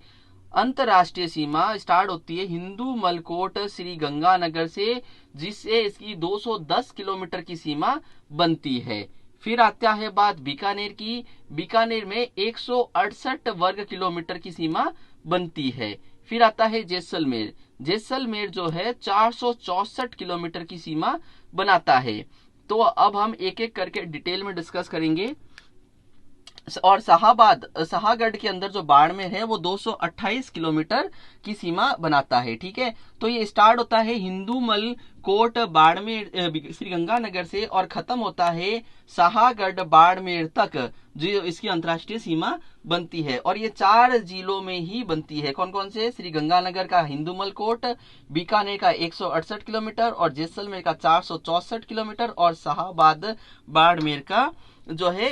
अंतरराष्ट्रीय सीमा स्टार्ट होती है हिंदू मलकोट श्री गंगानगर से, जिससे इसकी 210 किलोमीटर की सीमा बनती है। फिर आता है बात बीकानेर की। बीकानेर में 168 वर्ग किलोमीटर की सीमा बनती है। फिर आता है जैसलमेर। जैसलमेर जो है 464 किलोमीटर की सीमा बनाता है। तो अब हम एक एक करके डिटेल में डिस्कस करेंगे। और शाहगढ़ के अंदर जो बाड़मेर है वो 228 किलोमीटर की सीमा बनाता है। ठीक है, तो ये स्टार्ट होता है हिंदूमल कोट बाड़मेर श्री गंगानगर से, और खत्म होता है शाहगढ़ बाड़मेर तक, जो इसकी अंतर्राष्ट्रीय सीमा बनती है। और ये 4 जिलों में ही बनती है। कौन कौन से? श्री गंगानगर का हिंदूमल कोट, बीकानेर का 168 किलोमीटर, और जैसलमेर का 464 किलोमीटर, और शाहबाद बाड़मेर का जो है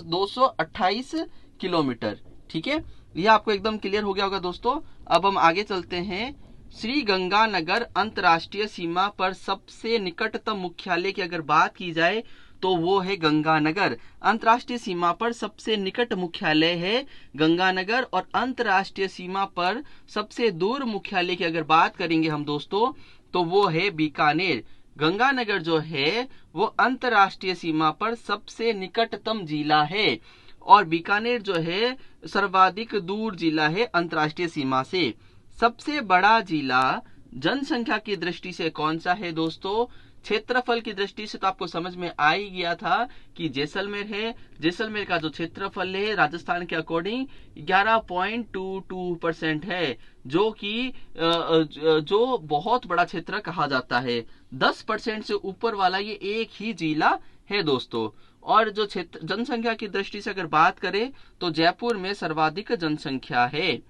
228 किलोमीटर। ठीक है, ये आपको एकदम क्लियर हो गया होगा दोस्तों। अब हम आगे चलते हैं। श्री गंगानगर अंतर्राष्ट्रीय सीमा पर सबसे निकटतम मुख्यालय की अगर बात की जाए तो वो है गंगानगर। अंतर्राष्ट्रीय सीमा पर सबसे निकट मुख्यालय है गंगानगर, और अंतर्राष्ट्रीय सीमा पर सबसे दूर मुख्यालय की अगर बात करेंगे हम दोस्तों तो वो है बीकानेर। गंगानगर जो है वो अंतर्राष्ट्रीय सीमा पर सबसे निकटतम जिला है, और बीकानेर जो है सर्वाधिक दूर जिला है अंतर्राष्ट्रीय सीमा से। सबसे बड़ा जिला जनसंख्या की दृष्टि से कौन सा है दोस्तों? क्षेत्रफल की दृष्टि से तो आपको समझ में आ ही गया था कि जैसलमेर है। जैसलमेर का जो क्षेत्रफल है राजस्थान के अकॉर्डिंग 11.22% है, जो कि जो बहुत बड़ा क्षेत्र कहा जाता है। 10% से ऊपर वाला ये एक ही जिला है दोस्तों। और जो क्षेत्र जनसंख्या की दृष्टि से अगर बात करें तो जयपुर में सर्वाधिक जनसंख्या है।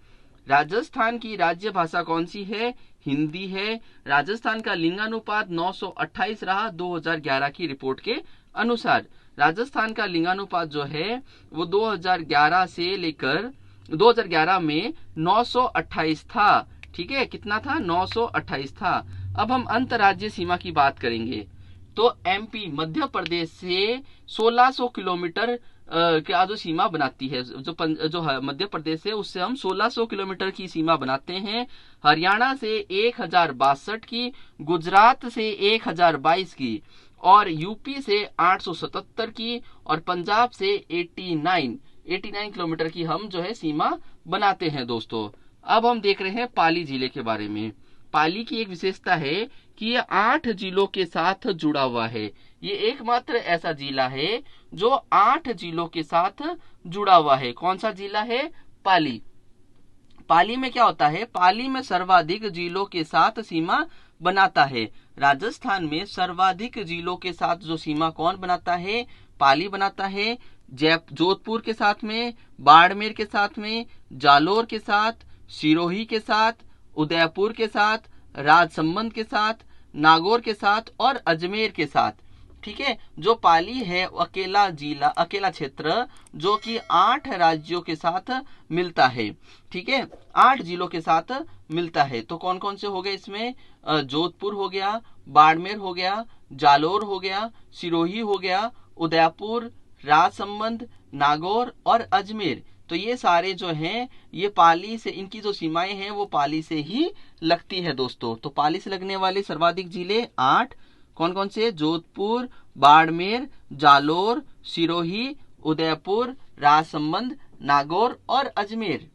राजस्थान की राज्य भाषा कौन सी है? हिंदी है। राजस्थान का लिंगानुपात 928 रहा 2011 की रिपोर्ट के अनुसार। राजस्थान का लिंगानुपात जो है वो 2011 से लेकर 2011 में 928 था। ठीक है, कितना था? 928 था। अब हम अंतर्राज्यीय सीमा की बात करेंगे तो एमपी मध्य प्रदेश से 1600 किलोमीटर का जो सीमा बनाती है, जो मध्य प्रदेश है उससे हम 1600 किलोमीटर की सीमा बनाते हैं। हरियाणा से 1062 की, गुजरात से 1022 की, और यूपी से 877 की, और पंजाब से 89 किलोमीटर की हम जो है सीमा बनाते हैं दोस्तों। अब हम देख रहे हैं पाली जिले के बारे में। पाली की एक विशेषता है कि ये 8 जिलों के साथ जुड़ा हुआ है। ये एकमात्र ऐसा जिला है जो 8 जिलों के साथ जुड़ा हुआ है। कौन सा जिला है? पाली। पाली में क्या होता है? पाली में सर्वाधिक जिलों के साथ सीमा बनाता है। राजस्थान में सर्वाधिक जिलों के साथ जो सीमा कौन बनाता है? पाली बनाता है। जोधपुर के साथ में, बाड़मेर के साथ में, जालोर के साथ, सिरोही के साथ, उदयपुर के साथ, राजसमंद के साथ, नागौर के साथ और अजमेर के साथ। ठीक है, जो पाली है अकेला जिला, अकेला क्षेत्र जो कि 8 राज्यों के साथ मिलता है। ठीक है, 8 जिलों के साथ मिलता है। तो कौन कौन से हो गए इसमें? जोधपुर हो गया, बाड़मेर हो गया, जालोर हो गया, सिरोही हो गया, उदयपुर, राजसमंद, नागौर और अजमेर। तो ये सारे जो हैं ये पाली से, इनकी जो सीमाएं हैं वो पाली से ही लगती है दोस्तों। तो पाली से लगने वाले सर्वाधिक जिले 8 कौन कौन से? जोधपुर, बाड़मेर, जालोर, सिरोही, उदयपुर, राजसमंद, नागौर और अजमेर।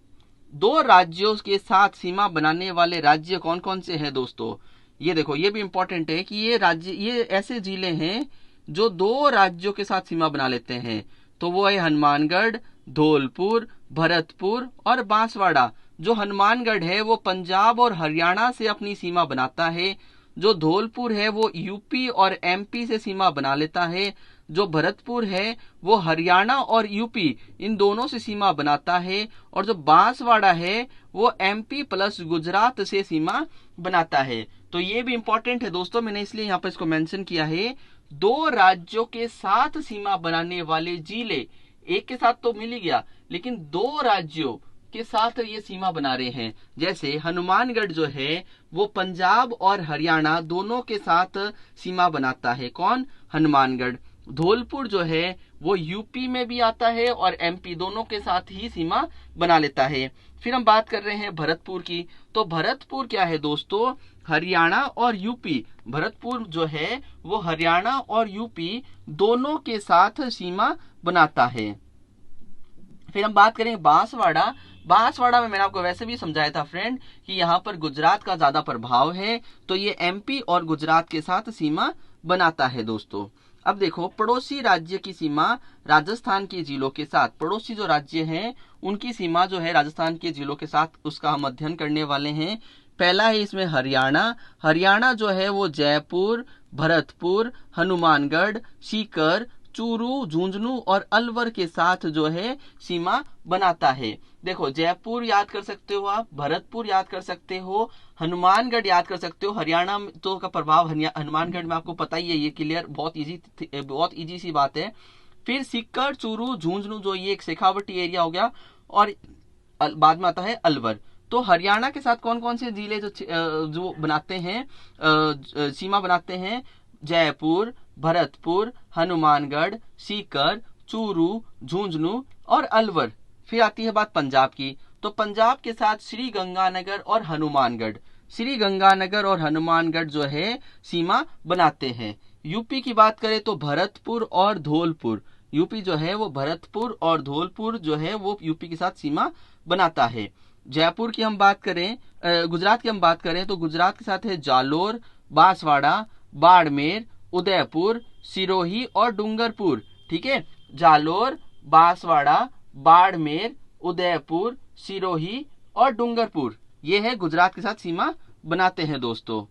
2 राज्यों के साथ सीमा बनाने वाले राज्य कौन कौन से हैं दोस्तों? ये देखो, ये भी इंपॉर्टेंट है कि ये राज्य, ये ऐसे जिले हैं जो 2 राज्यों के साथ सीमा बना लेते हैं। तो वो है हनुमानगढ़, धौलपुर, भरतपुर और बांसवाड़ा। जो हनुमानगढ़ है वो पंजाब और हरियाणा से अपनी सीमा बनाता है। जो धौलपुर है वो यूपी और एमपी से सीमा बना लेता है। जो भरतपुर है वो हरियाणा और यूपी इन दोनों से सीमा बनाता है। और जो बांसवाड़ा है वो एमपी प्लस गुजरात से सीमा बनाता है। तो ये भी इंपॉर्टेंट है दोस्तों, मैंने इसलिए यहाँ पर इसको मेंशन किया है। 2 राज्यों के साथ सीमा बनाने वाले जिले, एक के साथ तो मिल ही गया, लेकिन 2 राज्यों के साथ ये सीमा बना रहे हैं। जैसे हनुमानगढ़ जो है वो पंजाब और हरियाणा दोनों के साथ सीमा बनाता है। कौन? हनुमानगढ़। धौलपुर जो है वो यूपी में भी आता है और एमपी दोनों के साथ ही सीमा बना लेता है। फिर हम बात कर रहे हैं भरतपुर की। तो भरतपुर क्या है दोस्तों? हरियाणा और यूपी। भरतपुर जो है वो हरियाणा और यूपी दोनों के साथ सीमा बनाता है। फिर हम बात करेंगे बांसवाड़ा। बांसवाड़ा में मैंने आपको वैसे भी समझाया था फ्रेंड कि यहाँ पर गुजरात का ज्यादा प्रभाव है, तो ये एमपी और गुजरात के साथ सीमा बनाता है दोस्तों। अब देखो, पड़ोसी राज्य की सीमा राजस्थान के जिलों के साथ, पड़ोसी जो राज्य हैं उनकी सीमा जो है राजस्थान के जिलों के साथ, उसका हम अध्ययन करने वाले हैं। पहला है इसमें हरियाणा। हरियाणा जो है वो जयपुर, भरतपुर, हनुमानगढ़, सीकर, चूरू, झुंझुनू और अलवर के साथ जो है सीमा बनाता है। देखो, जयपुर याद कर सकते हो आप, भरतपुर याद कर सकते हो, हनुमानगढ़ याद कर सकते हो। हरियाणा तो का प्रभाव हनुमानगढ़ में आपको पता ही है, ये क्लियर, बहुत इजी सी बात है। फिर सीकर, चूरू, झुंझुनू जो ये एक शेखावटी एरिया हो गया, और बाद में आता है अलवर। तो हरियाणा के साथ कौन कौन से जिले जो बनाते हैं, सीमा बनाते हैं? जयपुर, भरतपुर, हनुमानगढ़, सीकर, चूरू, झुंझुनू और अलवर। फिर आती है बात पंजाब की। तो पंजाब के साथ श्री गंगानगर और हनुमानगढ़, श्री गंगानगर और हनुमानगढ़ जो है सीमा बनाते हैं। यूपी की बात करें तो भरतपुर और धौलपुर, यूपी जो है वो भरतपुर और धौलपुर जो है वो यूपी के साथ सीमा बनाता है। जयपुर की हम बात करें, गुजरात की हम बात करें तो गुजरात के साथ है जालोर, बांसवाड़ा, बाड़मेर, उदयपुर, सिरोही और डूंगरपुर। ठीक है, जालोर, बांसवाड़ा, बाड़मेर, उदयपुर, सिरोही और डूंगरपुर, ये है गुजरात के साथ सीमा बनाते हैं दोस्तों।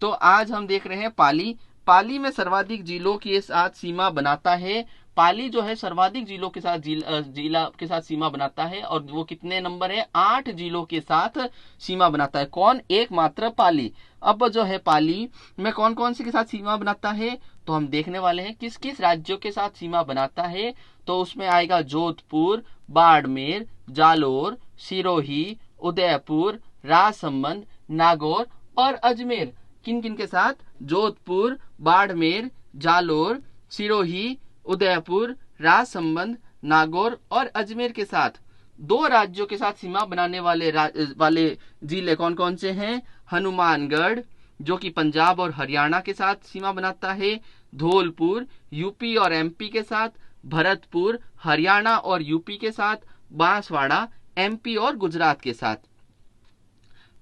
तो आज हम देख रहे हैं पाली। पाली में सर्वाधिक जिलों के साथ सीमा बनाता है। पाली जो है सर्वाधिक जिलों के साथ जिला के साथ सीमा बनाता है, और वो कितने नंबर है? 8 जिलों के साथ सीमा बनाता है। कौन? एकमात्र पाली। अब जो है पाली में कौन कौन से के साथ सीमा बनाता है, तो हम देखने वाले हैं किस किस राज्यों के साथ सीमा बनाता है। तो उसमें आएगा जोधपुर, बाड़मेर, जालोर, सिरोही, उदयपुर, राजसमंद, नागौर और अजमेर। किन किन के साथ? जोधपुर, बाड़मेर, जालोर, सिरोही, उदयपुर, राजसमंद, नागौर और अजमेर के साथ। 2 राज्यों के साथ सीमा बनाने वाले जिले कौन कौन से हैं? हनुमानगढ़ जो कि पंजाब और हरियाणा के साथ सीमा बनाता है, धौलपुर यूपी और एमपी के साथ, भरतपुर हरियाणा और यूपी के साथ, बांसवाड़ा एमपी और गुजरात के साथ।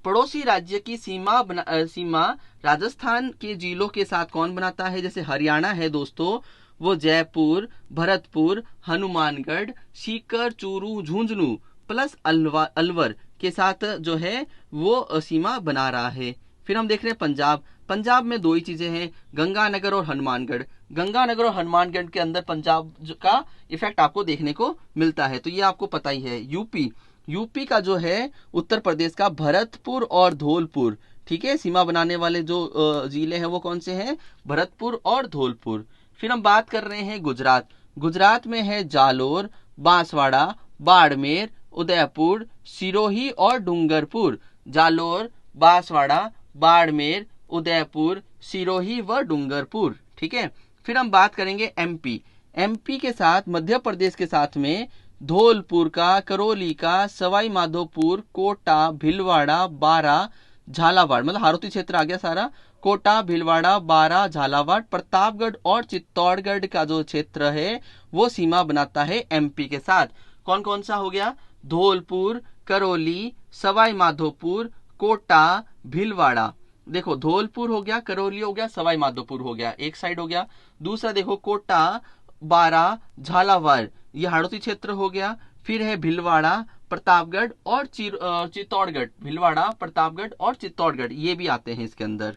पड़ोसी राज्य की सीमा राजस्थान के जिलों के साथ कौन बनाता है? जैसे हरियाणा है दोस्तों, वो जयपुर, भरतपुर, हनुमानगढ़, सीकर, चूरू, झुंझुनू प्लस अलवर के साथ जो है वो सीमा बना रहा है। फिर हम देख रहे हैं पंजाब। पंजाब में दो ही चीजें हैं, गंगानगर और हनुमानगढ़। गंगानगर और हनुमानगढ़ के अंदर पंजाब का इफेक्ट आपको देखने को मिलता है, तो ये आपको पता ही है। यूपी का जो है उत्तर प्रदेश का भरतपुर और धौलपुर, ठीक है, सीमा बनाने वाले जो जिले हैं वो कौन से हैं? भरतपुर और धौलपुर। फिर हम बात कर रहे हैं गुजरात। गुजरात में है जालोर, बांसवाड़ा, बाड़मेर, उदयपुर, सिरोही और डूंगरपुर। जालोर, बांसवाड़ा, बाड़मेर, उदयपुर, सिरोही व डूंगरपुर, ठीक है। फिर हम बात करेंगे एमपी के साथ, मध्य प्रदेश के साथ में धौलपुर का, करौली का, सवाई माधोपुर, कोटा, भीलवाड़ा, बारा, झालावाड़, मतलब हारोती क्षेत्र आ गया सारा। कोटा, भीलवाड़ा, बारा, झालावाड़, प्रतापगढ़ और चित्तौड़गढ़ का जो क्षेत्र है वो सीमा बनाता है एमपी के साथ। कौन कौन सा हो गया? धौलपुर, करौली, सवाई माधोपुर, कोटा, भीलवाड़ा। देखो धौलपुर हो गया, करौली हो गया, सवाई माधोपुर हो गया, एक साइड हो गया। दूसरा देखो कोटा, बारा, झालावाड़, ये हाड़ौती क्षेत्र हो गया। फिर है भीलवाड़ा, प्रतापगढ़ और चित्तौड़गढ़। भीलवाड़ा, प्रतापगढ़ और चित्तौड़गढ़ ये भी आते हैं इसके अंदर,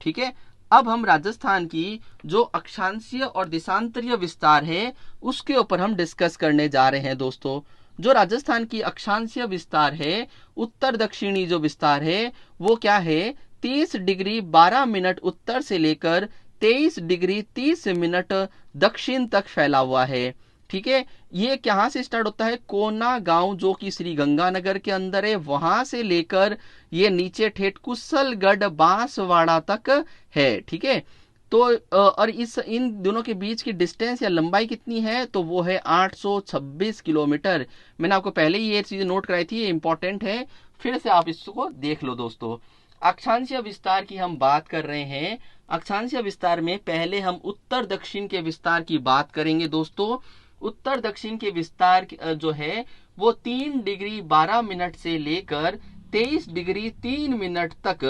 ठीक है। अब हम राजस्थान की जो अक्षांशीय और देशांतरीय विस्तार है उसके ऊपर हम डिस्कस करने जा रहे हैं दोस्तों। जो राजस्थान की अक्षांशीय विस्तार है, उत्तर दक्षिणी जो विस्तार है वो क्या है? 30 डिग्री 12 मिनट उत्तर से लेकर 23 डिग्री 30 मिनट दक्षिण तक फैला हुआ है, ठीक है। ये कहाँ से स्टार्ट होता है? कोना गांव जो कि श्री गंगानगर के अंदर है, वहां से लेकर ये नीचे ठेठ कुशलगढ़ बांसवाड़ा तक है, ठीक है। तो और इन दोनों के बीच की डिस्टेंस या लंबाई कितनी है? तो वो है 826 किलोमीटर। मैंने आपको पहले ही ये चीज नोट कराई थी, ये इंपॉर्टेंट है, फिर से आप इसको देख लो दोस्तों। अक्षांशीय विस्तार की हम बात कर रहे हैं। अक्षांशीय विस्तार में पहले हम उत्तर दक्षिण के विस्तार की बात करेंगे दोस्तों। उत्तर दक्षिण के विस्तार जो है वो 3 डिग्री 12 मिनट से लेकर 23 डिग्री 3 मिनट तक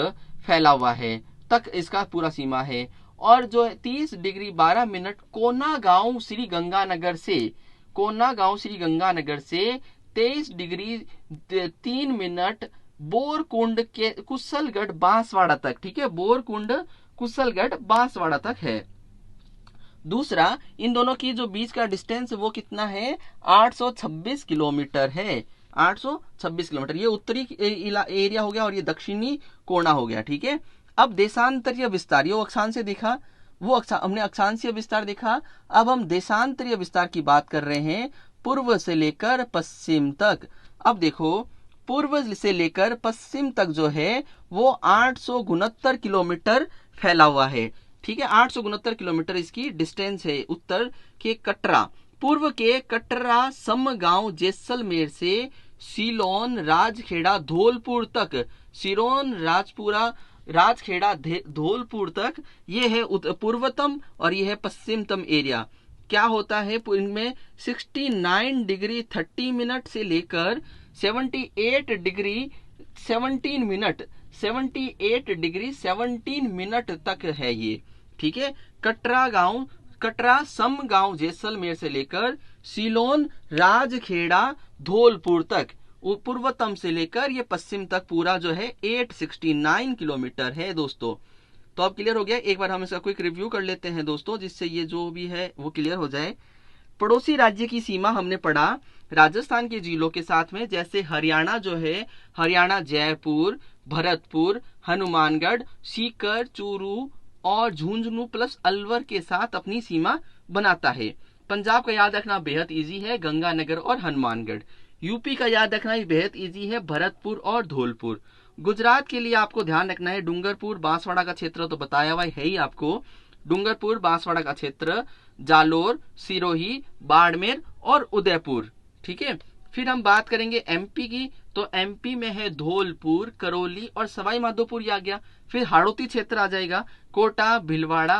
फैला हुआ है, तक इसका पूरा सीमा है। और जो 30 डिग्री 12 मिनट कोना गांव श्री गंगानगर से 23 डिग्री 3 मिनट बोरकुंड के कुशलगढ़ बांसवाड़ा तक, ठीक है, बोरकुंड कुशलगढ़ बांसवाड़ा तक है। दूसरा, इन दोनों की जो बीच का डिस्टेंस वो कितना है? 826 किलोमीटर है। 826 किलोमीटर, ये उत्तरी एरिया हो गया और ये दक्षिणी कोना हो गया, ठीक है। अब देशांतरीय विस्तार, ये अक्षांशीय देखा, हमने अक्षांशीय विस्तार देखा। अब हम देशांतरीय विस्तार की बात कर रहे हैं, पूर्व से लेकर पश्चिम तक। अब देखो पूर्व से लेकर पश्चिम तक जो है वो 869 किलोमीटर फैला हुआ है, ठीक है। 869 किलोमीटर इसकी डिस्टेंस है। उत्तर के कटरा, पूर्व के कटरा समगांव जैसलमेर से सीलोन, राजखेड़ा, धौलपुर तक, सिरोन, राजखेड़ा, धौलपुर तक, ये है पूर्वतम और ये है पश्चिमतम एरिया। क्या होता है इनमें? 69 डिग्री 30 मिनट से लेकर 78 डिग्री 17 मिनट तक है ये, ठीक है। कटरा समगांव जैसलमेर से लेकर सीलोन, राजखेड़ा, धौलपुर तक, पूर्वतम से लेकर ये पश्चिम तक पूरा जो है 869 किलोमीटर है दोस्तों। तो अब क्लियर हो गया। एक बार हम इसका क्विक रिव्यू कर लेते हैं दोस्तों, जिससे ये जो भी है वो क्लियर हो जाए। पड़ोसी राज्य की सीमा हमने पढ़ा राजस्थान के जिलों के साथ में, जैसे हरियाणा जो है, हरियाणा जयपुर, भरतपुर, हनुमानगढ़, सीकर, चूरू और झुंझुनू प्लस अलवर के साथ अपनी सीमा बनाता है। पंजाब का याद रखना बेहद इजी है, गंगानगर और हनुमानगढ़। यूपी का याद रखना बेहद इजी है, भरतपुर और धौलपुर। गुजरात के लिए आपको ध्यान रखना है डूंगरपुर, बांसवाड़ा का क्षेत्र तो बताया हुआ है ही आपको, डूंगरपुर, बांसवाड़ा का क्षेत्र, जालोर, सिरोही, बाड़मेर और उदयपुर, ठीक है। फिर हम बात करेंगे एमपी की, तो एमपी में है धौलपुर, करौली और सवाई माधोपुर आ गया। फिर हाड़ौती क्षेत्र आ जाएगा, कोटा, भीलवाड़ा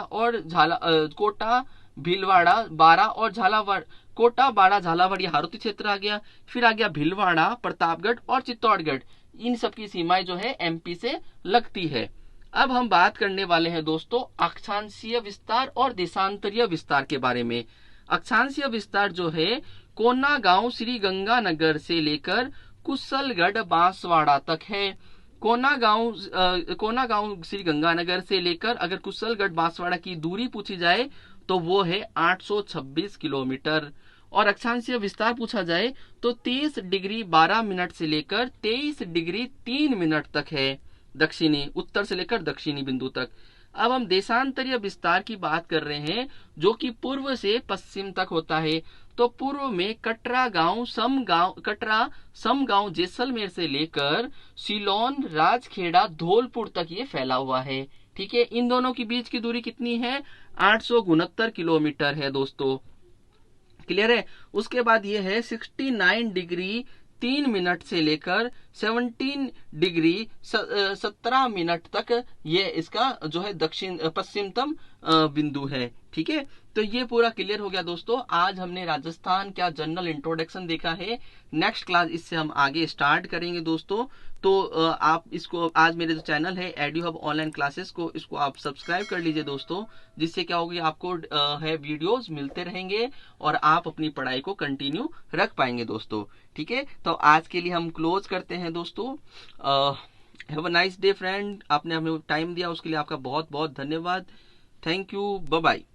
भीलवाड़ा, बारा और झालावाड़, कोटा, बाड़ा, झालावाड़ ये हारुती क्षेत्र आ गया। फिर आ गया भीलवाड़ा, प्रतापगढ़ और चित्तौड़गढ़, इन सब की सीमाएं जो है एमपी से लगती है। अब हम बात करने वाले हैं दोस्तों अक्षांशीय विस्तार और देशांतरीय विस्तार के बारे में। अक्षांशीय विस्तार जो है कोनागांव श्री गंगानगर से लेकर कुशलगढ़ बांसवाड़ा तक है। कोनागांव श्री गंगानगर से लेकर अगर कुशलगढ़ बांसवाड़ा की दूरी पूछी जाए तो वो है 826 किलोमीटर। और अक्षांशीय विस्तार पूछा जाए तो 30 डिग्री 12 मिनट से लेकर 23 डिग्री 3 मिनट तक है, दक्षिणी उत्तर से लेकर दक्षिणी बिंदु तक। अब हम देशांतरीय विस्तार की बात कर रहे हैं जो कि पूर्व से पश्चिम तक होता है। तो पूर्व में कटरा समगांव जैसलमेर से लेकर सिलोन, राजखेड़ा, धौलपुर तक ये फैला हुआ है। ठीक है, इन दोनों के बीच की दूरी कितनी है? 869 किलोमीटर है दोस्तों। क्लियर है? उसके बाद ये है 69 डिग्री 3 मिनट से लेकर 17 डिग्री 17 मिनट तक ये इसका जो है दक्षिण पश्चिमतम बिंदु है। ठीक है, तो ये पूरा क्लियर हो गया दोस्तों। आज हमने राजस्थान का जनरल इंट्रोडक्शन देखा है। नेक्स्ट क्लास इससे हम आगे स्टार्ट करेंगे दोस्तों। तो आप इसको आज मेरे जो चैनल है एडुहब ऑनलाइन क्लासेस को इसको आप सब्सक्राइब कर लीजिए दोस्तों, जिससे क्या होगी आपको है वीडियोस मिलते रहेंगे और आप अपनी पढ़ाई को कंटिन्यू रख पाएंगे दोस्तों। ठीक है, तो आज के लिए हम क्लोज करते हैं दोस्तों। Have a nice day friend. आपने हमें टाइम दिया उसके लिए आपका बहुत बहुत धन्यवाद। Thank you, bye bye.